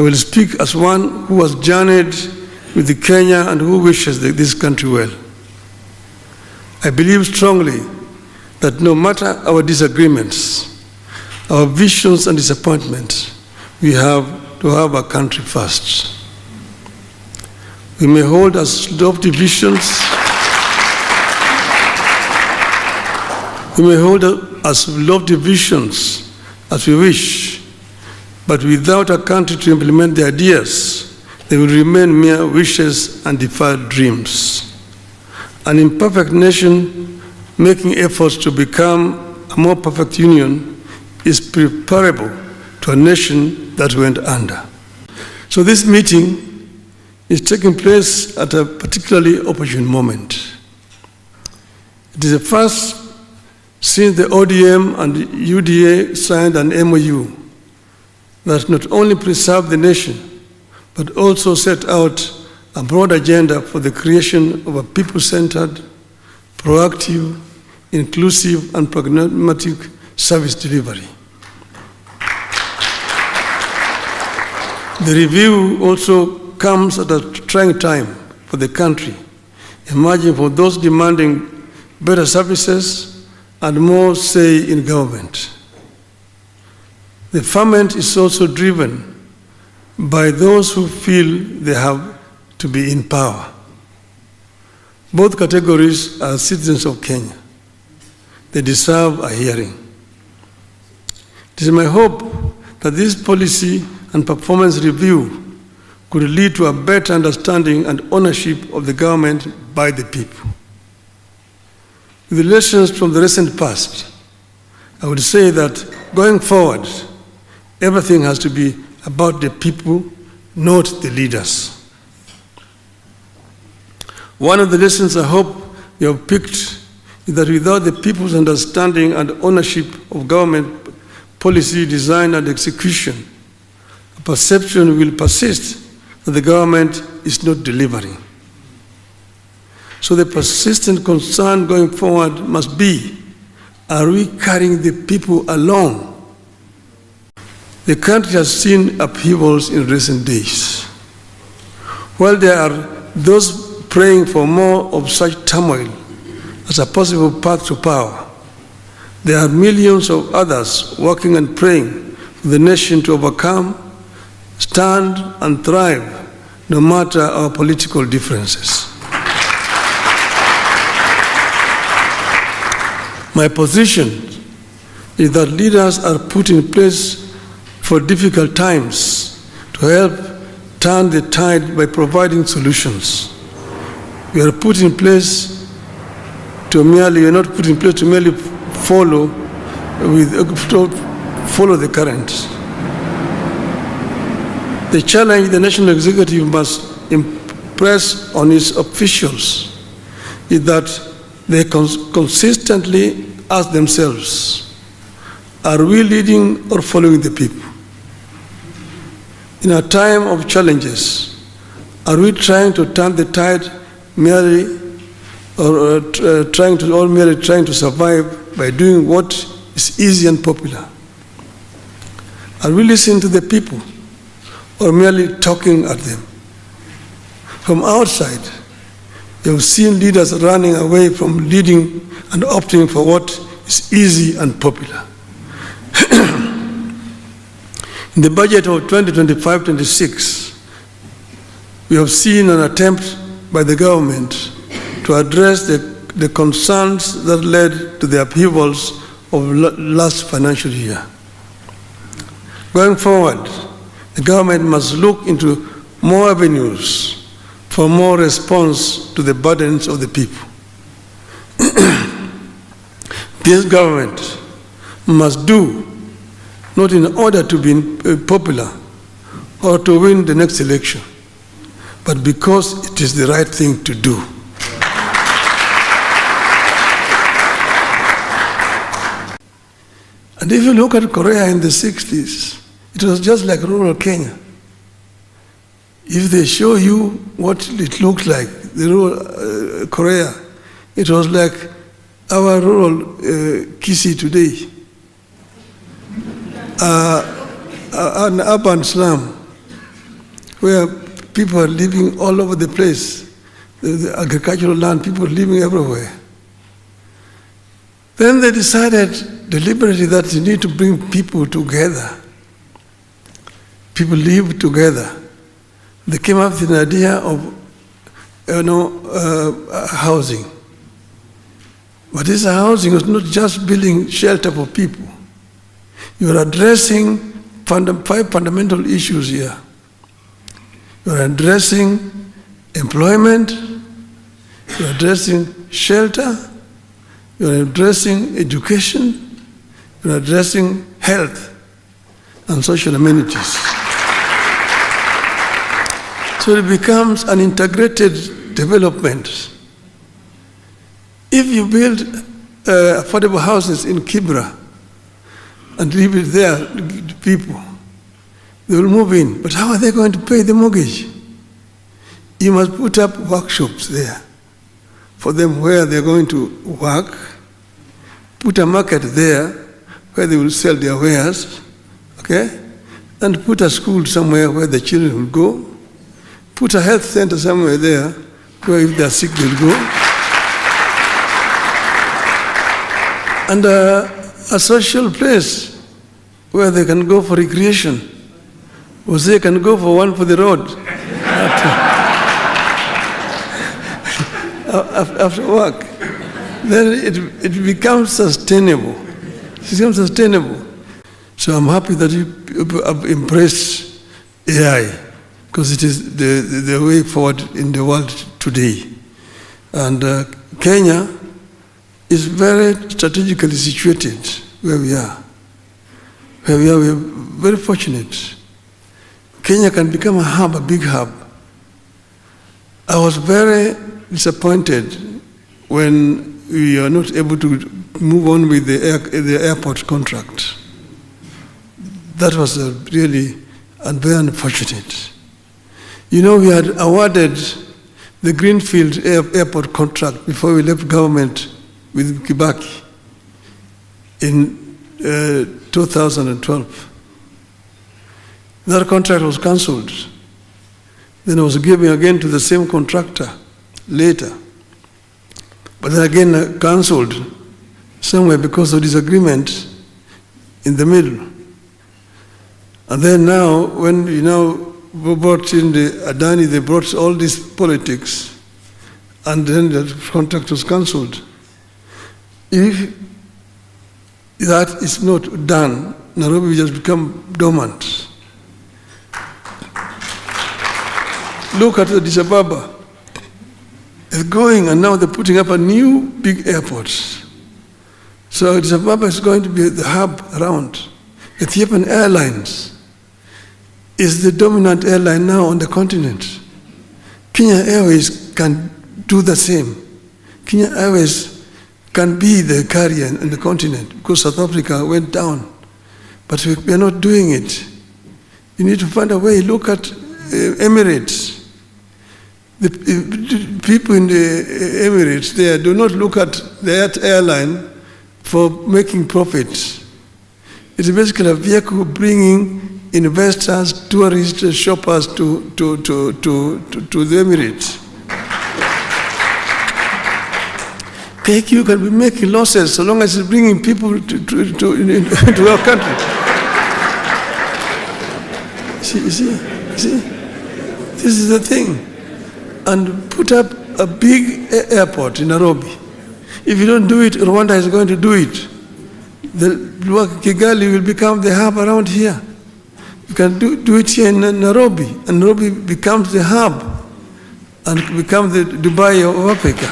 I will speak as one who has journeyed with Kenya and who wishes this country well. I believe strongly that no matter our disagreements, our visions and disappointments, we have to have our country first. We may hold as lofty visions, as we wish, but without a country to implement the ideas, they will remain mere wishes and defiled dreams. An imperfect nation making efforts to become a more perfect union is preferable to a nation that went under. So this meeting is taking place at a particularly opportune moment. It is the first since the ODM and the UDA signed an MOU that not only preserved the nation, but also set out a broad agenda for the creation of a people-centered, proactive, inclusive, and pragmatic service delivery. The review also comes at a trying time for the country, emerging for those demanding better services and more say in government. The ferment is also driven by those who feel they have to be in power. Both categories are citizens of Kenya. They deserve a hearing. It is my hope that this policy and performance review could lead to a better understanding and ownership of the government by the people. With the lessons from the recent past, I would say that going forward, everything has to be about the people, not the leaders. One of the lessons I hope you have picked is that without the people's understanding and ownership of government policy design and execution, a perception will persist that the government is not delivering. So the persistent concern going forward must be, are we carrying the people along? The country has seen upheavals in recent days. While there are those praying for more of such turmoil as a possible path to power, there are millions of others working and praying for the nation to overcome, stand and thrive, no matter our political differences. My position is that leaders are put in place for difficult times to help turn the tide by providing solutions. We are put in place to merely, we are not put in place to merely follow the current. The challenge the National Executive must impress on its officials is that they consistently ask themselves, are we leading or following the people? In a time of challenges, are we trying to turn the tide merely or merely trying to survive by doing what is easy and popular? Are we listening to the people or merely talking at them? From outside, you have seen leaders running away from leading and opting for what is easy and popular. In the budget of 2025-26, we have seen an attempt by the government to address the concerns that led to the upheavals of last financial year. Going forward, the government must look into more avenues for more response to the burdens of the people. This government must do, not in order to be popular or to win the next election, but because it is the right thing to do. And if you look at Korea in the 60s, it was just like rural Kenya. If they show you what it looked like, the rural Korea, it was like our rural Kisii today. An urban slum. where people are living all over the place. The agricultural land, people living everywhere. Then they decided deliberately that you need to bring people together. People live together. They came up with an idea of housing. But this housing was not just building shelter for people. You are addressing 5 fundamental issues here. You are addressing employment, you are addressing shelter, you are addressing education, you are addressing health and social amenities. So it becomes an integrated development. If you build affordable houses in Kibra and leave it there, people, they will move in. But how are they going to pay the mortgage? You must put up workshops there for them where they're going to work, put a market there where they will sell their wares, okay? And put a school somewhere where the children will go, put a health center somewhere there where if they're sick they'll go, and a social place where they can go for recreation, or they can go for one for the road after work. Then it becomes sustainable. It becomes sustainable. So I'm happy that you have embraced AI, because it is the way forward in the world today. And Kenya is very strategically situated where we are. We are very fortunate. Kenya can become a hub, a big hub. I was very disappointed when we are not able to move on with the airport contract. That was really very unfortunate. You know, we had awarded the Greenfield airport contract before we left government with Kibaki in 2012. That contract was cancelled. Then it was given again to the same contractor later. But then again cancelled somewhere because of disagreement in the middle. And then now, when we brought in the Adani, they brought all these politics, and then the contract was cancelled. If that is not done, Nairobi will just become dormant. Look at Addis Ababa. It's going, and now they're putting up a new big airport. So Addis Ababa is going to be the hub around. Ethiopian Airlines is the dominant airline now on the continent. Kenya Airways can do the same. Kenya Airways can be the carrier in the continent because South Africa went down. But we are not doing it. You need to find a way. Look at Emirates. The people in the Emirates there do not look at that airline for making profits. It's basically a vehicle bringing investors, tourists, shoppers to the Emirates. KQ can be making losses so long as it's bringing people to our country. See, this is the thing. And put up a big airport in Nairobi. If you don't do it, Rwanda is going to do it. The Kigali will become the hub around here. You can do it here in Nairobi, and Nairobi becomes the hub and become the Dubai of Africa.